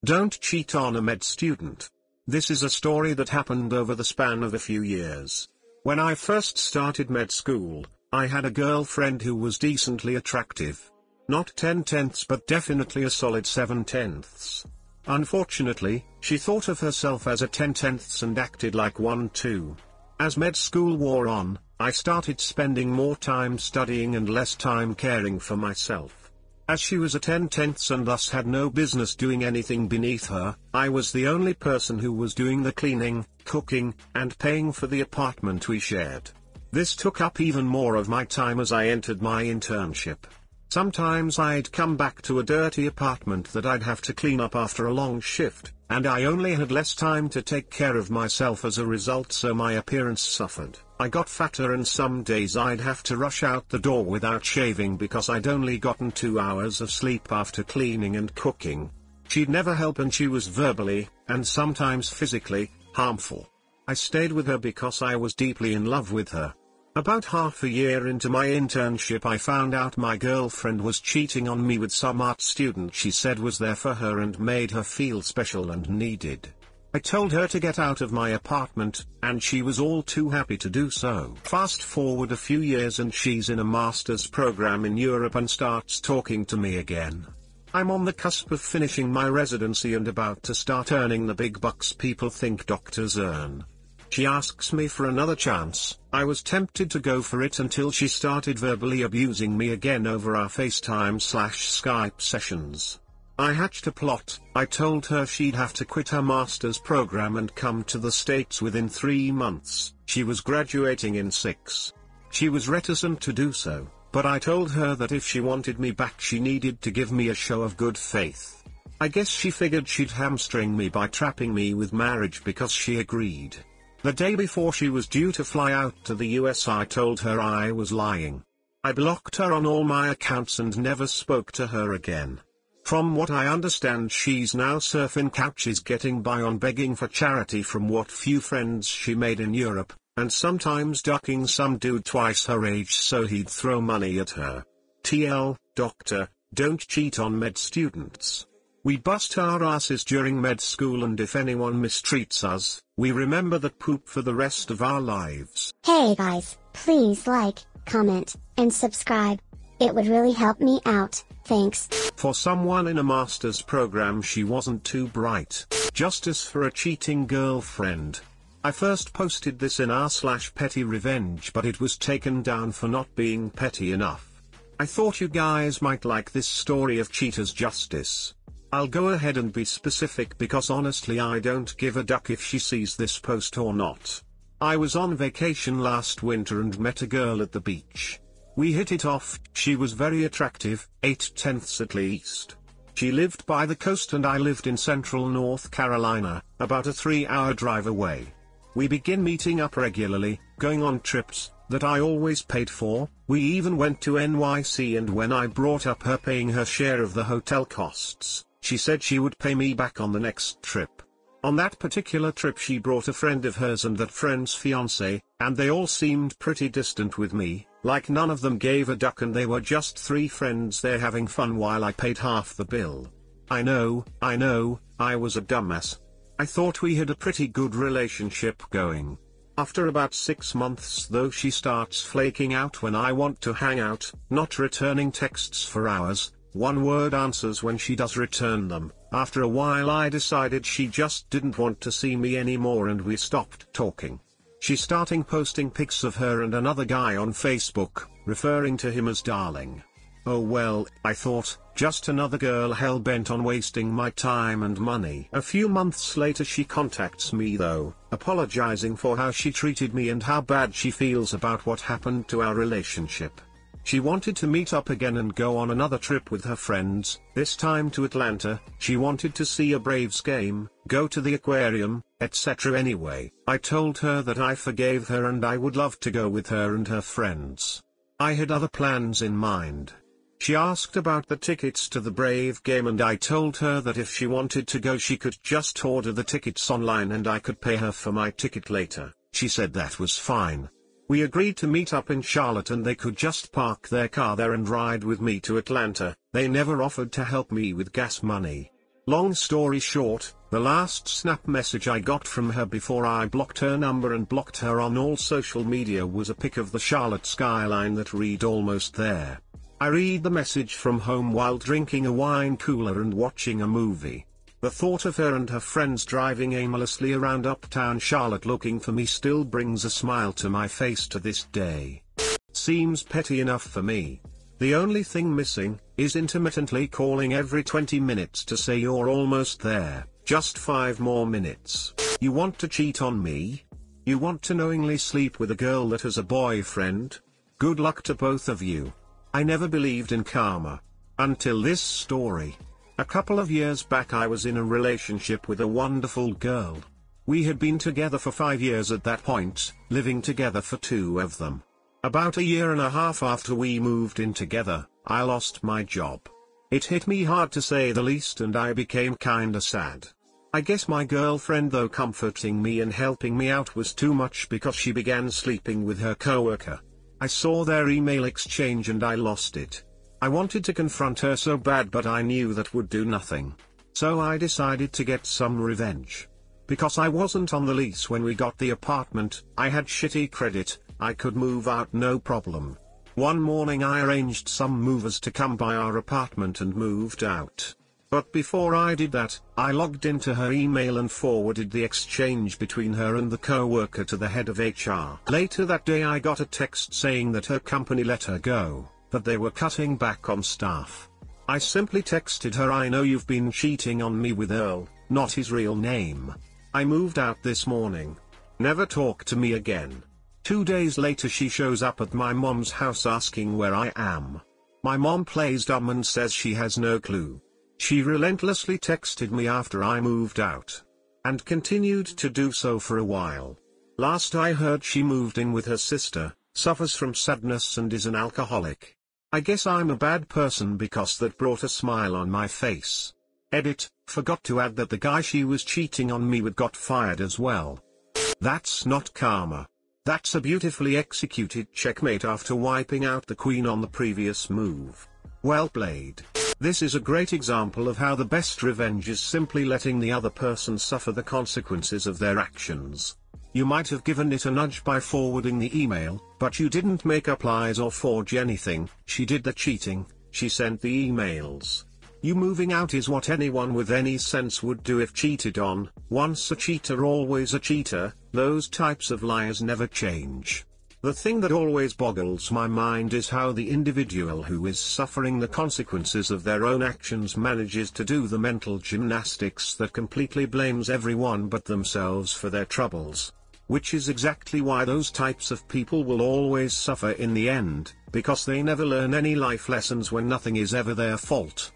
Don't cheat on a med student. This is a story that happened over the span of a few years. When I first started med school, I had a girlfriend who was decently attractive. Not 10/10 but definitely a solid 7/10. Unfortunately, she thought of herself as a 10/10 and acted like one too. As med school wore on, I started spending more time studying and less time caring for myself. As she was a 10/10 and thus had no business doing anything beneath her, I was the only person who was doing the cleaning, cooking, and paying for the apartment we shared. This took up even more of my time as I entered my internship. Sometimes I'd come back to a dirty apartment that I'd have to clean up after a long shift, and I only had less time to take care of myself as a result, so my appearance suffered. I got fatter and some days I'd have to rush out the door without shaving because I'd only gotten 2 hours of sleep after cleaning and cooking. She'd never help and she was verbally, and sometimes physically, harmful. I stayed with her because I was deeply in love with her. About half a year into my internship I found out my girlfriend was cheating on me with some art student she said was there for her and made her feel special and needed. I told her to get out of my apartment, and she was all too happy to do so. Fast forward a few years and she's in a master's program in Europe and starts talking to me again. I'm on the cusp of finishing my residency and about to start earning the big bucks people think doctors earn. She asks me for another chance. I was tempted to go for it until she started verbally abusing me again over our FaceTime/Skype sessions. I hatched a plot. I told her she'd have to quit her master's program and come to the States within 3 months. She was graduating in 6. She was reticent to do so, but I told her that if she wanted me back she needed to give me a show of good faith. I guess she figured she'd hamstring me by trapping me with marriage because she agreed. The day before she was due to fly out to the US I told her I was lying. I blocked her on all my accounts and never spoke to her again. From what I understand she's now surfing couches getting by on begging for charity from what few friends she made in Europe, and sometimes ducking some dude twice her age so he'd throw money at her. TL, doctor, don't cheat on med students. We bust our asses during med school and if anyone mistreats us, we remember that poop for the rest of our lives. Hey guys, please like, comment, and subscribe. It would really help me out, thanks. For someone in a master's program she wasn't too bright. Justice for a cheating girlfriend. I first posted this in r/petty revenge but it was taken down for not being petty enough. I thought you guys might like this story of cheaters' justice. I'll go ahead and be specific because honestly I don't give a duck if she sees this post or not. I was on vacation last winter and met a girl at the beach. We hit it off. She was very attractive, 8/10 at least. She lived by the coast and I lived in central North Carolina, about a 3-hour drive away. We begin meeting up regularly, going on trips that I always paid for. We even went to NYC and when I brought up her paying her share of the hotel costs, she said she would pay me back on the next trip. On that particular trip she brought a friend of hers and that friend's fiancé, and they all seemed pretty distant with me, like none of them gave a duck and they were just 3 friends there having fun while I paid half the bill. I know, I was a dumbass. I thought we had a pretty good relationship going. After about 6 months though she starts flaking out when I want to hang out, not returning texts for hours, one-word answers when she does return them. After a while I decided she just didn't want to see me anymore and we stopped talking. She starting posting pics of her and another guy on Facebook, referring to him as darling. Oh well, I thought, just another girl hell-bent on wasting my time and money. A few months later she contacts me though, apologizing for how she treated me and how bad she feels about what happened to our relationship. She wanted to meet up again and go on another trip with her friends, this time to Atlanta. She wanted to see a Braves game, go to the aquarium, etc. Anyway, I told her that I forgave her and I would love to go with her and her friends. I had other plans in mind. She asked about the tickets to the Brave game and I told her that if she wanted to go she could just order the tickets online and I could pay her for my ticket later. She said that was fine. We agreed to meet up in Charlotte and they could just park their car there and ride with me to Atlanta. They never offered to help me with gas money. Long story short, the last snap message I got from her before I blocked her number and blocked her on all social media was a pic of the Charlotte skyline that read "Almost there." I read the message from home while drinking a wine cooler and watching a movie. The thought of her and her friends driving aimlessly around uptown Charlotte looking for me still brings a smile to my face to this day. Seems petty enough for me. The only thing missing is intermittently calling every 20 minutes to say you're almost there, just 5 more minutes. You want to cheat on me? You want to knowingly sleep with a girl that has a boyfriend? Good luck to both of you. I never believed in karma. Until this story. A couple of years back I was in a relationship with a wonderful girl. We had been together for 5 years at that point, living together for 2 of them. About a year and a half after we moved in together, I lost my job. It hit me hard to say the least and I became kinda sad. I guess my girlfriend, though comforting me and helping me out, was too much because she began sleeping with her coworker. I saw their email exchange and I lost it. I wanted to confront her so bad but I knew that would do nothing. So I decided to get some revenge. Because I wasn't on the lease when we got the apartment, I had shitty credit, I could move out no problem. One morning I arranged some movers to come by our apartment and moved out. But before I did that, I logged into her email and forwarded the exchange between her and the co-worker to the head of HR. Later that day I got a text saying that her company let her go, that they were cutting back on staff. I simply texted her, "I know you've been cheating on me with Earl," not his real name. I moved out this morning. Never talk to me again. 2 days later she shows up at my mom's house asking where I am. My mom plays dumb and says she has no clue. She relentlessly texted me after I moved out. And continued to do so for a while. Last I heard she moved in with her sister, suffers from sadness and is an alcoholic. I guess I'm a bad person because that brought a smile on my face. Edit, forgot to add that the guy she was cheating on me with got fired as well. That's not karma. That's a beautifully executed checkmate after wiping out the queen on the previous move. Well played. This is a great example of how the best revenge is simply letting the other person suffer the consequences of their actions. You might have given it a nudge by forwarding the email, but you didn't make up lies or forge anything. She did the cheating, she sent the emails. You moving out is what anyone with any sense would do if cheated on. Once a cheater always a cheater. Those types of liars never change. The thing that always boggles my mind is how the individual who is suffering the consequences of their own actions manages to do the mental gymnastics that completely blames everyone but themselves for their troubles. Which is exactly why those types of people will always suffer in the end, because they never learn any life lessons when nothing is ever their fault.